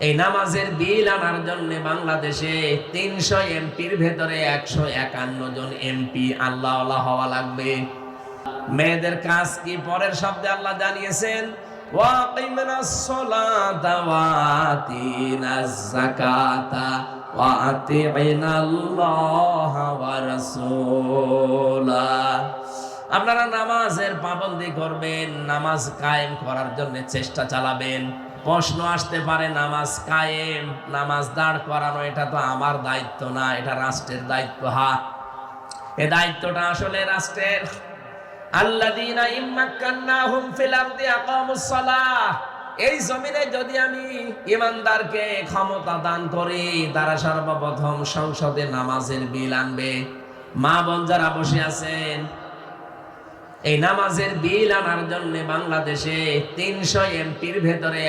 এই নামাজের বিল আনার জন্য বাংলাদেশে ৩০০ এমপির ভেতরে ১৫১ জন এমপি আল্লাহওয়ালা হওয়া লাগবে। মেয়েদের কাজ কি পরের শব্দে আল্লাহ জানিয়েছেন, ওয়াকিমিনাস সালাতা ওয়া আতিনাজ যাকাতা ওয়া আতিইনাল্লাহা ওয়া রাসূলা। আপনারা নামাজের পাবন্দি করবেন, নামাজ কায়েম করার জন্য চেষ্টা চালাবেন। প্রশ্ন আসতে পারে, নামাজ কায়েম, নামাজ দাঁড় করানো এটা তো আমার দায়িত্ব না, এটা রাষ্ট্রের দায়িত্ব। হ্যাঁ, এই দায়িত্বটা আসলে রাষ্ট্রের। আল্লাযীনা ইম্মাক্কান্নাহুম ফিল আরদি আকামুস সালাহ। এই জমিনে যদি আমি ঈমানদারকে ক্ষমতা দান করি, তারা সর্বপ্রথম সংসদে নামাজের বিল আনবে। মা বোন যারা বসে আছেন, এই নামাজের বিল আনার জন্য বাংলাদেশে ৩০০ এমপির ভেতরে